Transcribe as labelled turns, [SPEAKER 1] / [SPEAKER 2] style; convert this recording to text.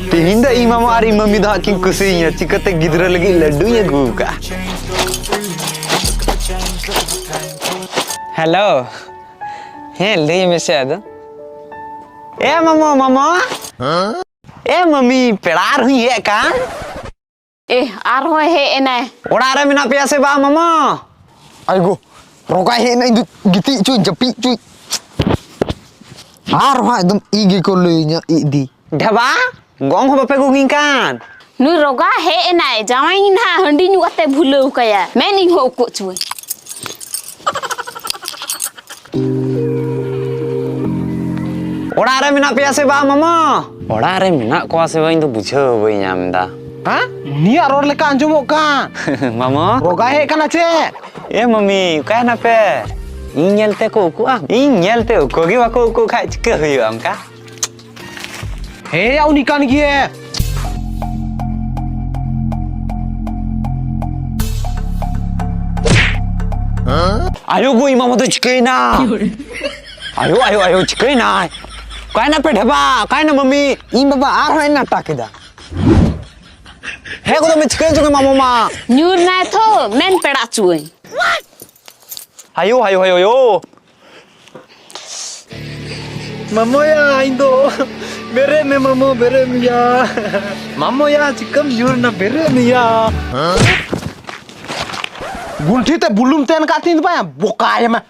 [SPEAKER 1] Tihinda imam ari mami dah king kusinya cikate gidra lagi laddunya guka. Hello. Hey, le mese ada. Mama. Mami pedar hui hai kan?
[SPEAKER 2] Ar hoy he enai.
[SPEAKER 1] Ora re mina pia se ba mama.
[SPEAKER 3] Aigo, rokai he na itu giti cuy jepi cuy. Arwah एकदम igi kolenya idi.
[SPEAKER 1] Dhaba, gong ho bape gunging kan.
[SPEAKER 2] Nui roga he enai jawai na handi nyu ate bhulau kaya. Meni ho ko cuy.
[SPEAKER 1] Ora re mina pia se ba mama. Ora re mina ko se ba indo bujhau bai nyam da.
[SPEAKER 3] Ha? Ni aror leka anjumok kan.
[SPEAKER 1] Mama,
[SPEAKER 3] Rogai he kana ce.
[SPEAKER 1] mami, ka na pe. Inyelte ko ku ah. Inyelte ko gi wa ko khai chike hui am ka.
[SPEAKER 3] He au ni kan gie.
[SPEAKER 1] Ayo gu imam to chike na. Ayo chike na. Kai na pe dhaba, kai na mami.
[SPEAKER 3] Im baba arwah na takida.
[SPEAKER 1] He ko to me chike chu mama.
[SPEAKER 2] Nyur nai tho men peda cuy.
[SPEAKER 1] Ayo.
[SPEAKER 3] Mamo ya indo. Bere me mamo bere me ya. Mamo ya chikam jur na bere me ya. Gulthi te bulum ten ka tin pa boka ya ma.